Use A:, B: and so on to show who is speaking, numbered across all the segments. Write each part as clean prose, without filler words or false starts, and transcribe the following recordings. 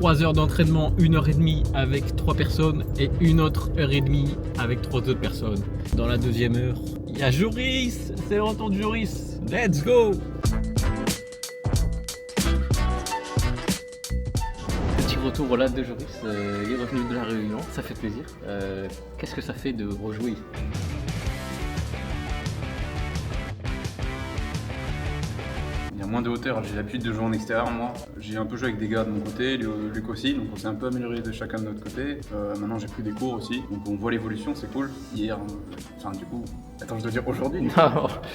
A: 3 heures d'entraînement, 1 heure et demie avec 3 personnes et 1 autre heure et demie avec 3 autres personnes. Dans la deuxième heure, il y a Joris, c'est l'entente Joris, let's go! Petit retour là de Joris, il est revenu de la Réunion, ça fait plaisir. Qu'est-ce que ça fait de rejouer?
B: Il y a moins de hauteur, j'ai l'habitude de jouer en extérieur moi. J'ai un peu joué avec des gars de mon côté, Luc aussi, donc on s'est un peu amélioré de chacun de notre côté. Maintenant j'ai pris des cours aussi, donc on voit l'évolution, c'est cool. Hier, du coup, attends je dois dire aujourd'hui.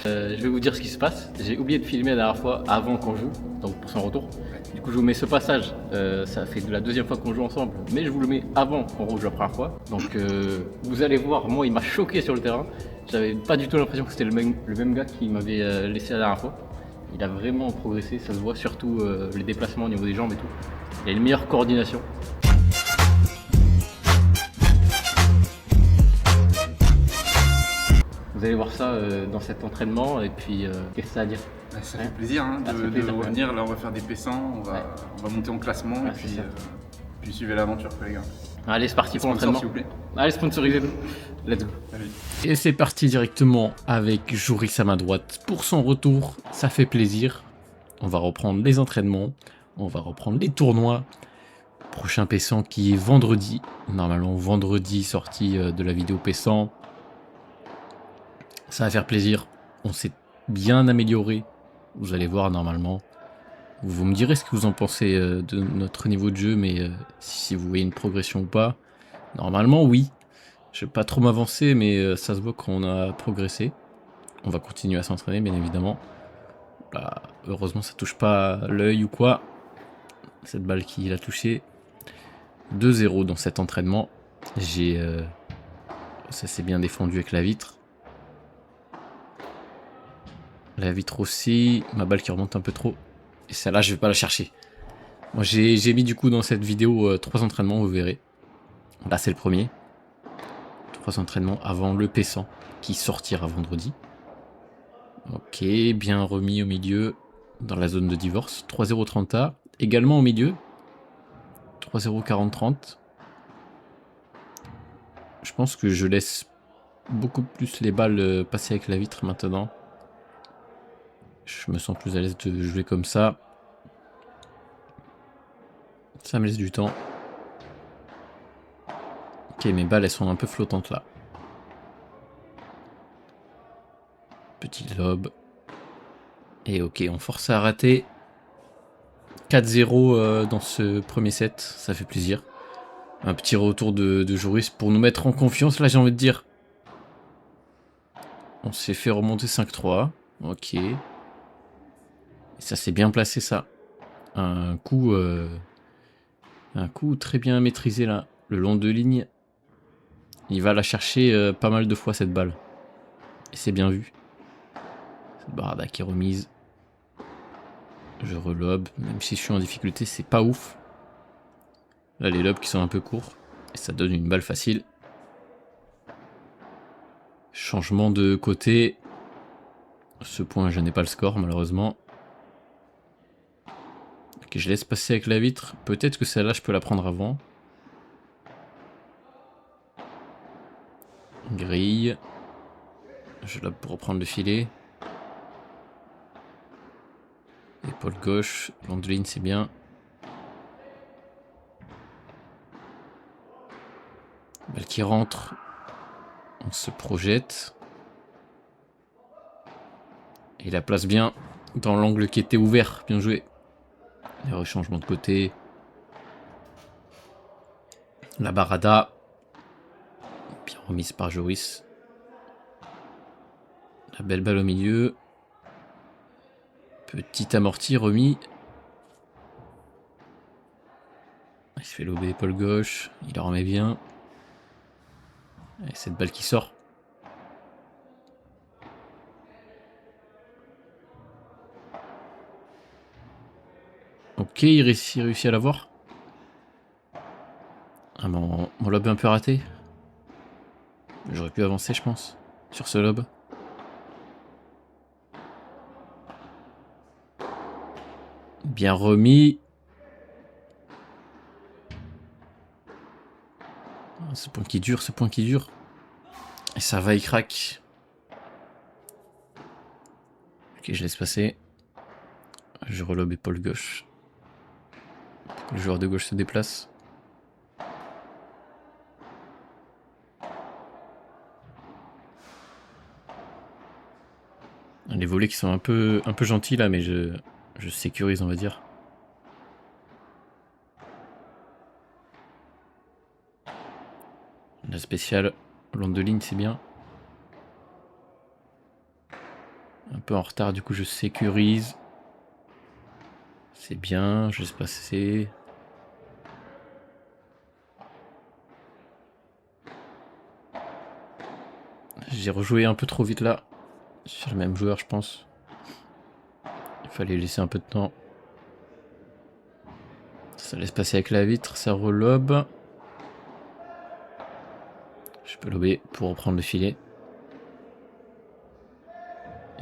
A: Je vais vous dire ce qui se passe. J'ai oublié de filmer la dernière fois avant qu'on joue, donc pour son retour. Du coup je vous mets ce passage, ça fait de la deuxième fois qu'on joue ensemble, mais je vous le mets avant qu'on rejoue la première fois. Donc vous allez voir, moi il m'a choqué sur le terrain. J'avais pas du tout l'impression que c'était le même gars qui m'avait laissé la dernière fois. Il a vraiment progressé, ça se voit surtout les déplacements au niveau des jambes et tout. Il a une meilleure coordination. Vous allez voir ça dans cet entraînement et puis qu'est-ce que ça a à dire?
B: Ça fait plaisir de revenir, là on va faire des P100, on va monter en classement et puis suivez l'aventure les gars.
A: Allez c'est parti pour l'entraînement.
B: S'il vous plaît.
A: Allez sponsorisez-nous, let's go.
B: Allez.
A: Et c'est parti directement avec Joris à ma droite pour son retour, ça fait plaisir. On va reprendre les entraînements, on va reprendre les tournois. Prochain P100 qui est vendredi, normalement vendredi sortie de la vidéo P100. Ça va faire plaisir, on s'est bien amélioré, vous allez voir normalement. Vous me direz ce que vous en pensez de notre niveau de jeu, mais si vous voyez une progression ou pas. Normalement oui, je vais pas trop m'avancer, mais ça se voit qu'on a progressé. On va continuer à s'entraîner bien évidemment. Là, heureusement ça touche pas l'œil ou quoi. Cette balle qui l'a touché. 2-0 dans cet entraînement. Ça s'est bien défendu avec la vitre. La vitre aussi. Ma balle qui remonte un peu trop. Et celle-là je vais pas la chercher. Moi j'ai mis du coup dans cette vidéo 3 entraînements, vous verrez. Là c'est le premier. 3 entraînements avant le P100 qui sortira vendredi. Ok, bien remis au milieu dans la zone de divorce. 3-0 30A, également au milieu. 3-0 40-30. Je pense que je laisse beaucoup plus les balles passer avec la vitre maintenant. Je me sens plus à l'aise de jouer comme ça. Ça me laisse du temps. Ok, mes balles elles sont un peu flottantes là. Petit lob. Et ok, on force à rater. 4-0 dans ce premier set, ça fait plaisir. Un petit retour de Joris pour nous mettre en confiance, là j'ai envie de dire. On s'est fait remonter 5-3. Ok. Et ça s'est bien placé ça. Un coup très bien maîtrisé là. Le long de ligne. Il va la chercher pas mal de fois cette balle. Et c'est bien vu. Cette barada qui est remise. Je relobe. Même si je suis en difficulté, c'est pas ouf. Là, les lobes qui sont un peu courts. Et ça donne une balle facile. Changement de côté. Ce point, je n'ai pas le score, malheureusement. Ok, je laisse passer avec la vitre. Peut-être que celle-là, je peux la prendre avant. Grille. Je lobe pour reprendre le filet. Épaule gauche. Long de ligne, c'est bien. Balle qui rentre. On se projette. Et la place bien dans l'angle qui était ouvert. Bien joué. Les rechangements de côté. La barada. Bien remise par Joris. La belle balle au milieu. Petit amorti remis. Il se fait lober épaule gauche. Il la remet bien. Et cette balle qui sort. Ok, il réussit à l'avoir. Ah, mon lob est un peu raté. J'aurais pu avancer, je pense, sur ce lob. Bien remis. Ce point qui dure, ce point qui dure. Et ça va, il craque. Ok, je laisse passer. Je relobe épaule gauche. Le joueur de gauche se déplace. Les volets qui sont un peu gentils là, mais je sécurise, on va dire. La spéciale, long de ligne, c'est bien. Un peu en retard, du coup je sécurise. C'est bien, je laisse passer. J'ai rejoué un peu trop vite là. Sur le même joueur, je pense. Il fallait laisser un peu de temps. Ça laisse passer avec la vitre, ça relobe. Je peux lober pour reprendre le filet.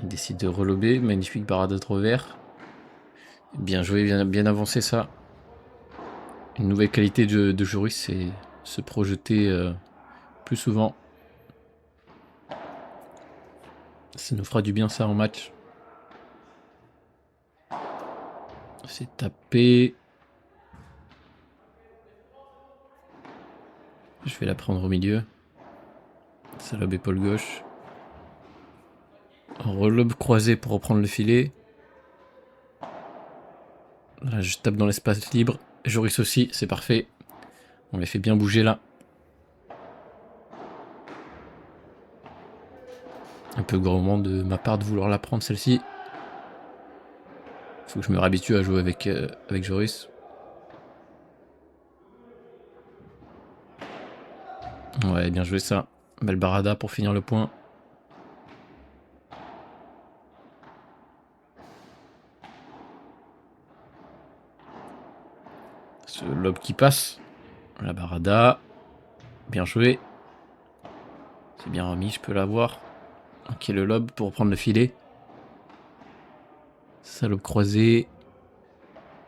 A: Il décide de relober. Magnifique barrade de revers. Bien joué, bien avancé ça. Une nouvelle qualité de Joris, c'est se projeter plus souvent. Ça nous fera du bien ça en match. C'est tapé. Je vais la prendre au milieu. Ça lobe épaule gauche. Relobe croisé pour reprendre le filet. Là, je tape dans l'espace libre. Joris aussi, c'est parfait. On les fait bien bouger là. Un peu gourmand de ma part de vouloir la prendre celle-ci. Faut que je me réhabitue à jouer avec Joris. Ouais, bien joué ça. Belle barada pour finir le point. Ce lob qui passe. La barada. Bien joué. C'est bien remis, je peux l'avoir. Ok, le lob pour prendre le filet. Ça lob croisé.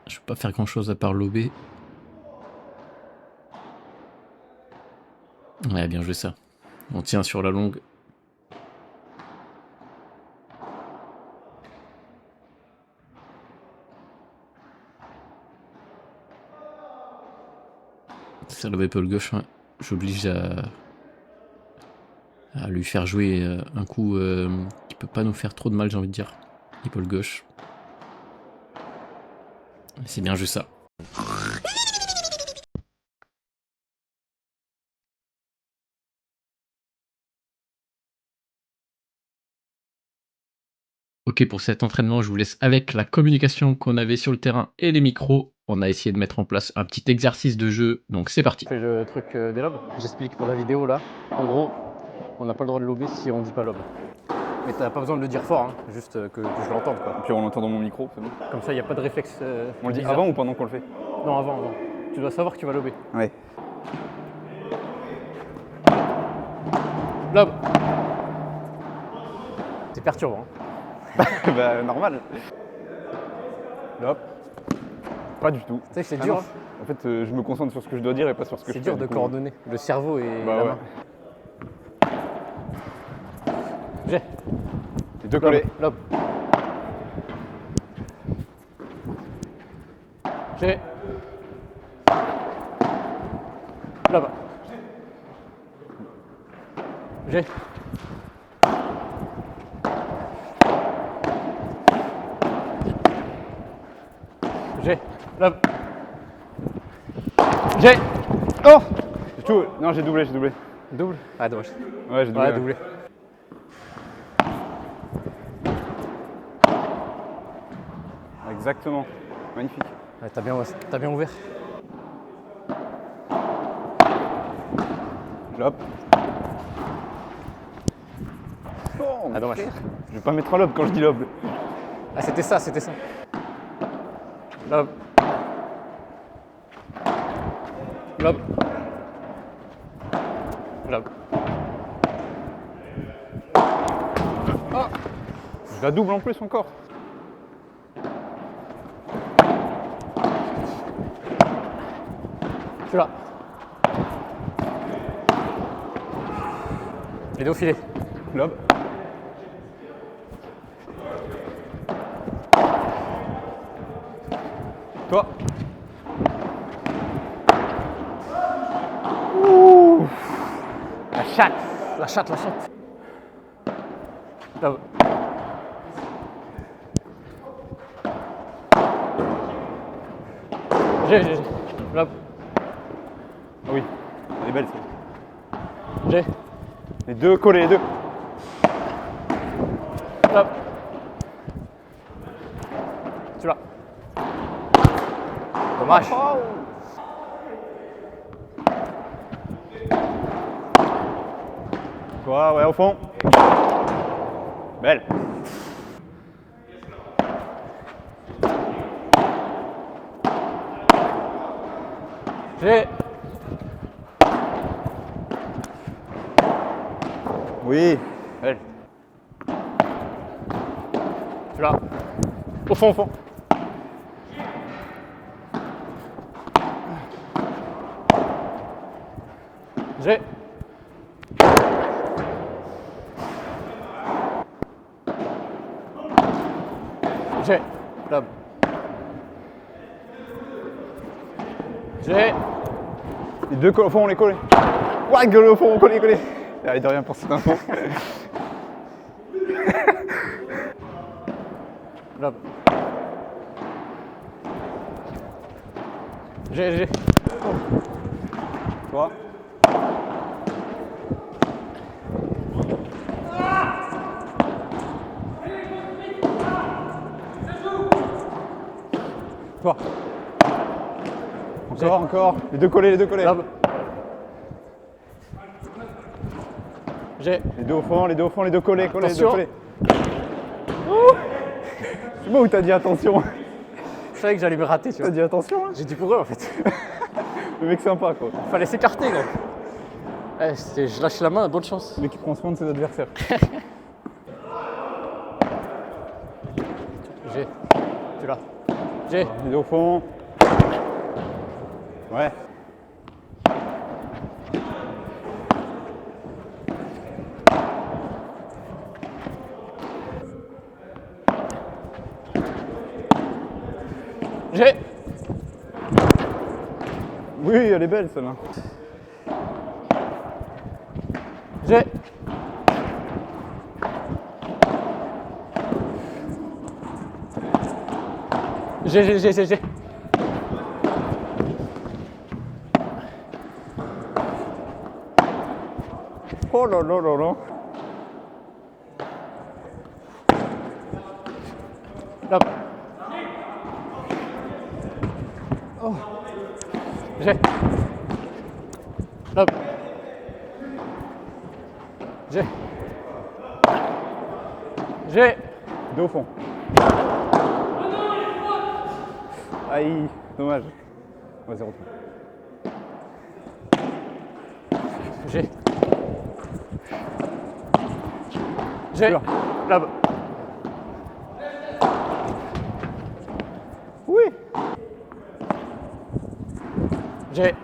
A: Je peux pas faire grand chose à part lober. Ouais, bien joué ça. On tient sur la longue. Ça lob épaule gauche, ouais. J'oblige à lui faire jouer un coup qui peut pas nous faire trop de mal, j'ai envie de dire. Épaule gauche. C'est bien joué ça. Ok, pour cet entraînement, je vous laisse avec la communication qu'on avait sur le terrain et les micros. On a essayé de mettre en place un petit exercice de jeu, donc c'est parti.
C: Je fais le truc des lobes. J'explique pour la vidéo là. En gros, on n'a pas le droit de lober si on dit pas lobe. Mais t'as pas besoin de le dire fort, hein, juste que je l'entende quoi.
B: Et puis on l'entend dans mon micro, c'est bon.
C: Comme ça, il n'y a pas de réflexe.
B: On le dit
C: bizarre.
B: avant ou pendant qu'on le fait?
C: Non, avant. Tu dois savoir que tu vas lober.
B: Ouais.
C: Lobe. C'est perturbant.
B: Bah normal.
C: Lobe.
B: Pas du tout.
C: Tu sais que c'est
B: Ah
C: dur.
B: non.
C: Hein.
B: En fait, je me concentre sur ce que je dois dire et pas sur ce que je
C: C'est
B: fais.
C: dur
B: du
C: de
B: coup.
C: coordonner le cerveau et
B: Bah
C: la
B: ouais.
C: main. J'ai.
B: Les deux collés.
C: Lobe. J'ai. Lobe. J'ai. J'ai. Lobe. J'ai.
B: Oh J'ai tout. Non, j'ai doublé.
C: Double. Ah dommage.
B: Ouais, j'ai doublé.
C: Ouais, doublé.
B: Exactement. Magnifique.
C: Ouais, t'as bien ouvert.
B: Hop. Oh,
C: Ah dommage.
B: je vais pas mettre un lob quand je dis lob.
C: Ah c'était ça. Lob. Lob. Lob.
B: Oh je la double en plus encore.
C: Je suis là. Les deux au filet.
B: Lob. Toi.
C: Ouh. La chatte. La chatte, la chatte. Lob. J'ai. Lob.
B: Ah oui, elle est belle ça.
C: J'ai.
B: Les deux collés, les deux.
C: Lob. Tu l'as. Dommage.
B: Toi, ouais, au fond. Belle.
C: J'ai.
B: Oui, belle.
C: Tu l'as. Au fond, au fond. J'ai. J'ai. Lob. J'ai.
B: Les deux au fond, on les collait. Ouais, gueule au fond, on collait, collé. Allez, de rien pour cette info.
C: Lob. J'ai.
B: Toi. Toi. Encore, encore. Les deux collés, les deux collés.
C: Lob. J'ai.
B: Les deux au fond, les deux au fond, les deux collés, collés, les deux
C: Attention.
B: collés. C'est moi où t'as dit attention.
C: Je savais que j'allais me rater, tu
B: T'as
C: vois.
B: dit attention, hein.
C: J'ai dit pour eux en fait.
B: Le mec sympa, quoi.
C: Fallait s'écarter, gros. Eh, je lâche la main, bonne chance.
B: Le mec qui prend soin de ses adversaires.
C: J'ai. Tu l'as. J'ai.
B: Les deux au fond. Ouais.
C: J'ai.
B: Oui, elle est belle, celle-là.
C: J'ai. J'ai.
B: Oh là là là là.
C: Lob. Oh. J'ai. Lob. J'ai. J'ai.
B: Deux au fond. Aïe, dommage. Vas-y, retourne.
C: J'ai. J'ai.
B: Là.
C: Lob.
B: Oui.
C: J'ai.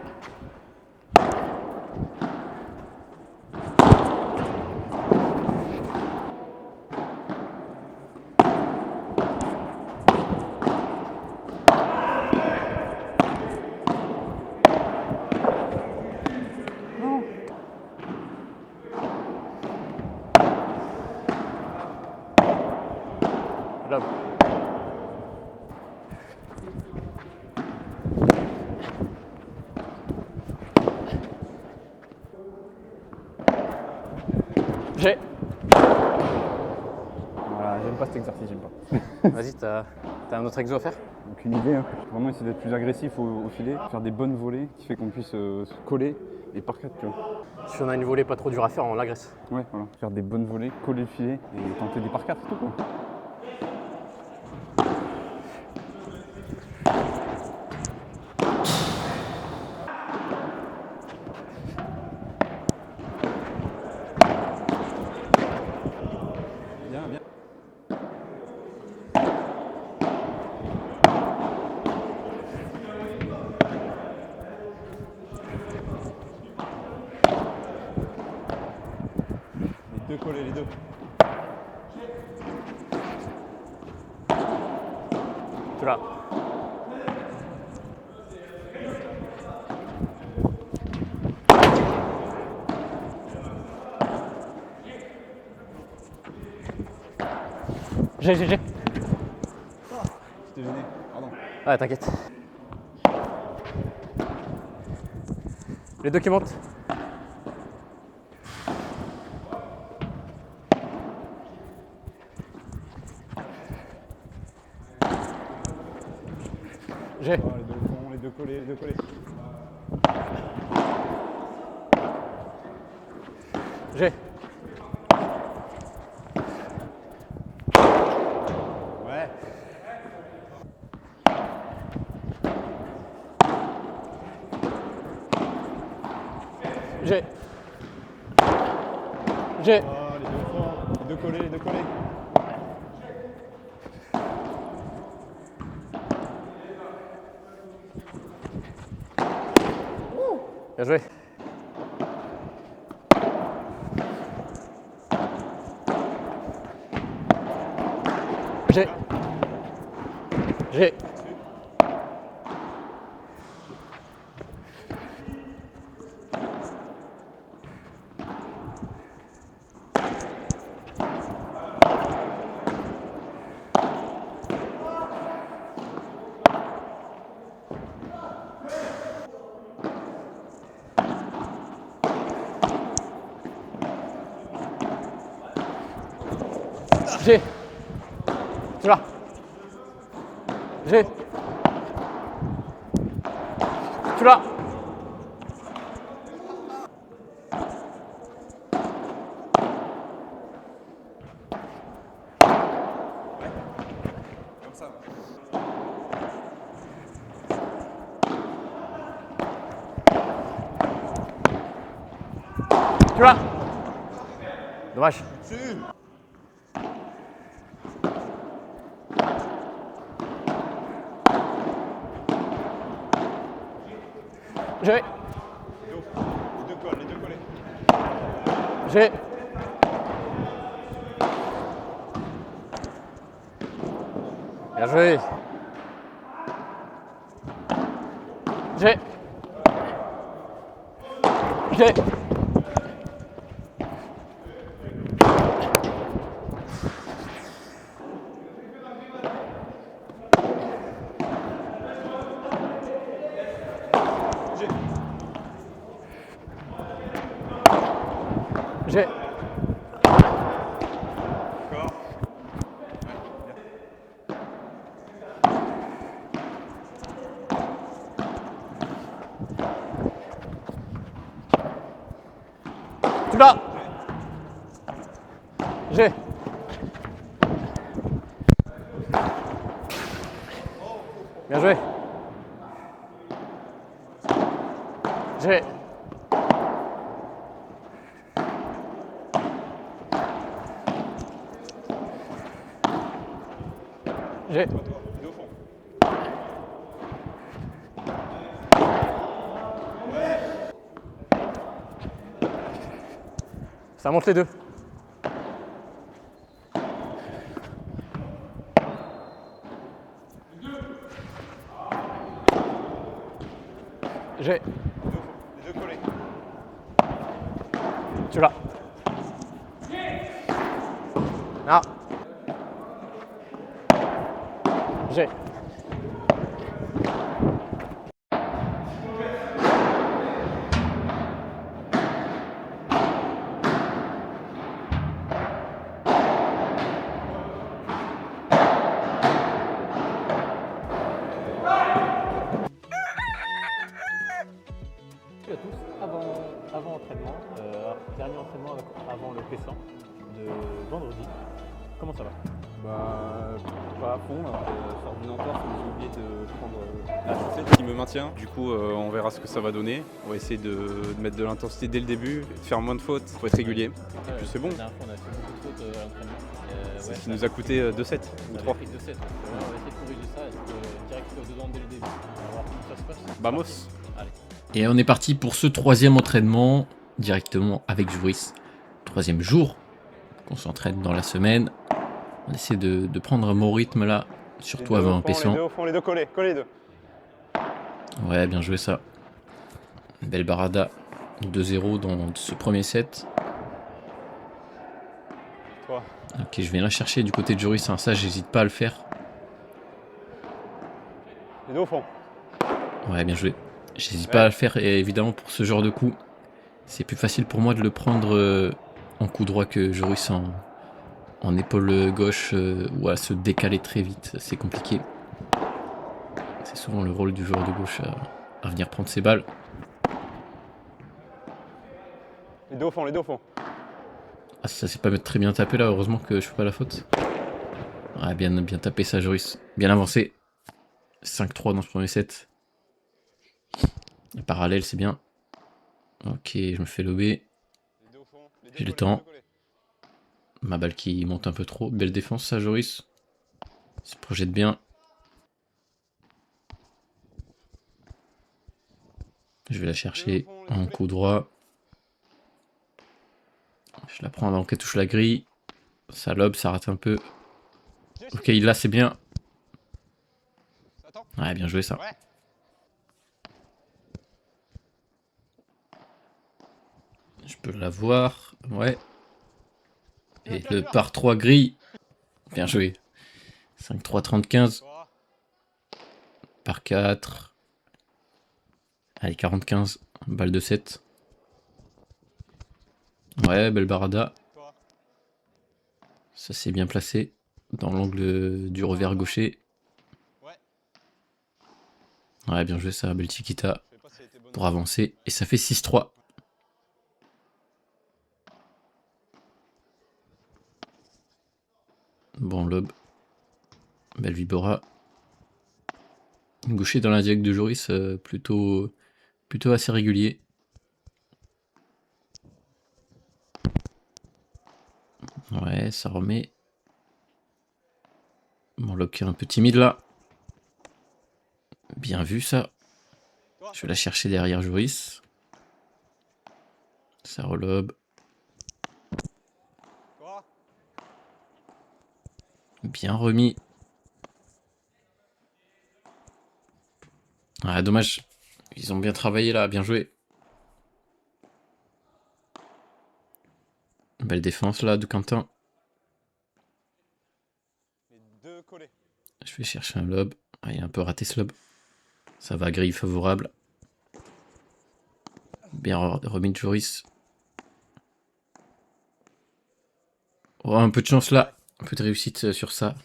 C: Lob. J'ai.
B: Voilà, j'aime pas cet exercice, j'aime pas.
C: Vas-y, t'as un autre exo à faire?
B: Aucune idée, hein. Vraiment essayer d'être plus agressif au filet, faire des bonnes volées qui fait qu'on puisse se coller et par quatre, tu vois.
C: Si on a une volée pas trop dure à faire, on l'agresse.
B: Ouais, voilà. Faire des bonnes volées, coller le filet et tenter des par quatre, tout quoi. Bien, bien.
D: deux collés, les deux.
C: Tu l'as. J'ai.
D: Je t'ai gêné, pardon.
C: Ouais, t'inquiète. Les deux qui montent. J'ai.
D: Oh, les deux au fond, les deux collés, les deux collés.
C: J'ai.
D: Ouais.
C: J'ai. J'ai.
D: Oh, les deux au fond, les deux collés, les deux collés.
C: Bien joué. J'ai. J'ai. J'ai. Tu l'as. J'ai. Tu l'as.
D: Comme ça.
C: Tu l'as. Dommage. J'ai.
D: Les deux colles, les deux collés.
C: J'ai. Bien joué. J'ai. J'ai. J'ai.
D: Encore.
C: Tu l'as. J'ai. Bien joué. J'ai. J'ai.
D: Les deux au fond.
C: Ça monte les deux. J'ai.
D: Les deux au fond, les deux collés.
C: Tu l'as. Non. J'ai. À tous, avant entraînement, dernier entraînement avant le Pessan de vendredi. Comment ça va?
E: Bah, pas à fond, là. Je sors d'une entorse, mais j'ai oublié de prendre la chaussette qui me maintient. Du coup, on verra ce que ça va donner. On va essayer de mettre de l'intensité dès le début, de faire moins de fautes, faut être régulier. Et puis c'est bon.
C: La dernière fois, on a fait beaucoup de fautes à l'entraînement.
E: C'est ce qui nous a coûté 2-7 ou 3.
C: On va essayer de corriger ça, direct dedans dès le début. On va voir comment ça se passe.
E: Vamos.
C: Allez.
A: Et on est parti pour ce troisième entraînement directement avec Joris. Troisième jour qu'on s'entraîne dans la semaine. On essaie de prendre un bon rythme là, surtout
D: Les deux
A: avant
D: au
A: un
D: fond, les
A: P100.
D: deux au fond, les deux collés. Collez les deux.
A: Ouais, bien joué ça. Belle barada. 2-0 dans ce premier set.
D: Toi.
A: Ok, je viens la chercher du côté de Joris, hein. Ça j'hésite pas à le faire.
D: Les deux au fond.
A: Ouais, bien joué. J'hésite pas à le faire, et évidemment pour ce genre de coup, c'est plus facile pour moi de le prendre en coup droit que Joris en épaule gauche ou à se décaler très vite. C'est compliqué. C'est souvent le rôle du joueur de gauche à venir prendre ses balles.
D: Les deux au fond, les deux au fond.
A: Ah, ça s'est pas très bien tapé là, heureusement que je fais pas la faute. Ouais, bien tapé ça, Joris. Bien avancé. 5-3 dans ce premier set. Le parallèle, c'est bien. Ok, je me fais lober.
D: Les deux au fond. Les deux
A: J'ai le
D: collés,
A: temps.
D: les deux collés.
A: Ma balle qui monte un peu trop. Belle défense, ça, Joris. Il se projette bien. Je vais la chercher en coup droit. Je la prends avant qu'elle touche la grille. Ça lobe, ça rate un peu. Ok, là, c'est bien.
D: Attends.
A: Ouais, bien joué ça.
D: Ouais.
A: Je peux l'avoir. Ouais. Et le par 3 grille. Bien joué. 5-3, 30-15.
D: Toi.
A: Par 4. Allez, 40-15. Balle de 7. Ouais, belle barada.
D: Toi.
A: Ça s'est bien placé. Dans l'angle du revers gaucher.
D: Ouais.
A: Ouais, bien joué ça. Belle Chiquita.
D: Je sais pas si elle était bonne.
A: Pour avancer. Et ça fait 6-3. Bon lob. Belle Vibora. Gaucher dans la diagonale de Joris, plutôt assez régulier. Ouais, ça remet. Mon lock est un peu timide là. Bien vu ça. Je vais la chercher derrière Joris. Ça relobe.
D: Toi.
A: Bien remis. Ah, dommage. Ils ont bien travaillé là, bien joué. Belle défense là de Quentin.
D: Les deux collés.
A: Je vais chercher un lob. Ah, il a un peu raté ce lob. Ça va, grille favorable. Bien remis de Joris. Oh, un peu de chance là. Un peu de réussite sur ça.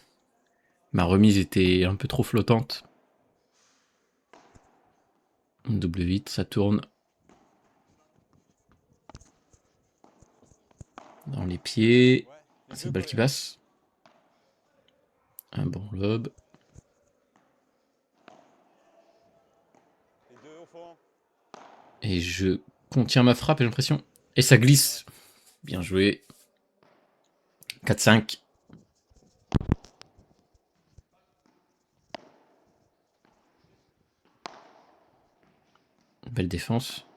A: Ma remise était un peu trop flottante. Double 8, ça tourne. Dans les pieds.
D: Ouais. Les
A: C'est
D: deux
A: balle qui
D: collés.
A: passe. Un bon lob.
D: Les deux au fond.
A: Et je contiens ma frappe, j'ai l'impression. Et ça glisse. Bien joué. 4-5. Belle défense.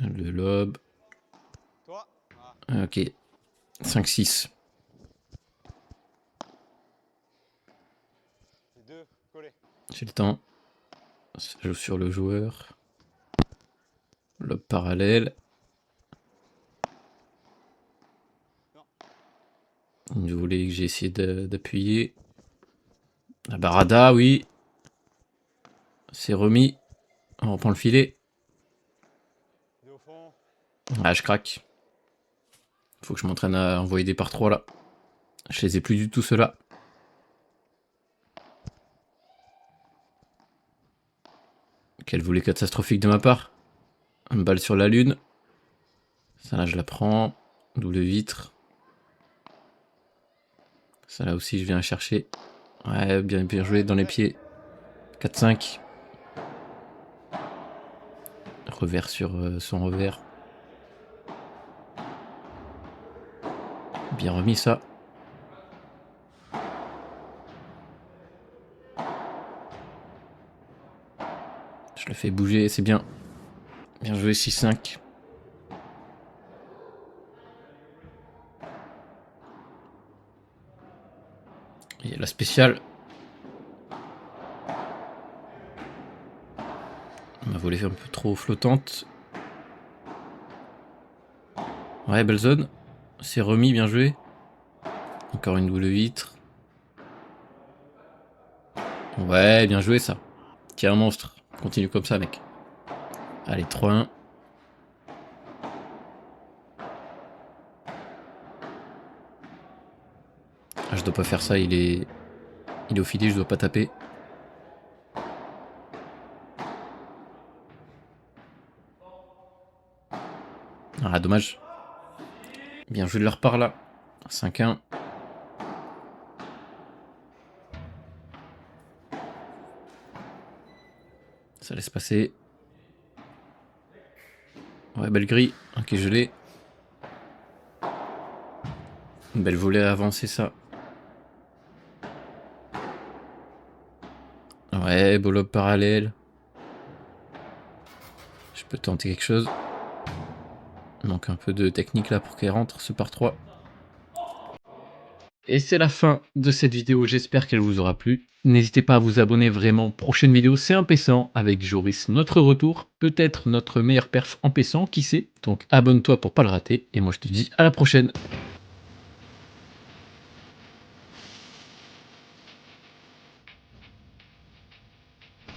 A: Le lob.
D: Toi. Ah.
A: Ok. 5-6.
D: Les deux collés.
A: J'ai le temps. Ça joue sur le joueur. Lob parallèle. Une volée que j'ai essayé d'appuyer. La barada, oui. C'est remis. On reprend le filet.
D: Deux au fond.
A: Ah, je craque. Faut que je m'entraîne à envoyer des par 3 là. Je les ai plus du tout ceux-là. Quelle volée catastrophique de ma part. Une balle sur la lune. Ça là je la prends. Double vitre. Ça là aussi je viens la chercher. Ouais, bien joué dans les pieds. 4-5. Revers sur son revers. Bien remis ça. Je le fais bouger, c'est bien. Bien joué 6-5. Et la spéciale. Ma volée un peu trop flottante. Ouais, belle zone. C'est remis, bien joué. Encore une double vitre. Ouais, bien joué ça. T'es un monstre. Continue comme ça, mec. Allez, 3-1. Ah, je dois pas faire ça, il est au filet, je dois pas taper. Ah, dommage. Bien joué de leur part là. 5-1. Ça laisse passer. Ouais, belle grille. Ok, je l'ai. Une belle volée avancée, ça. Ouais, beau lob parallèle. Je peux tenter quelque chose. Il manque un peu de technique là pour qu'elle rentre, ce par 3. Et c'est la fin de cette vidéo, j'espère qu'elle vous aura plu. N'hésitez pas à vous abonner vraiment. Prochaine vidéo, c'est un P100 avec Joris, notre retour. Peut-être notre meilleur perf en P100, qui sait. Donc abonne-toi pour pas le rater. Et moi je te dis à la prochaine.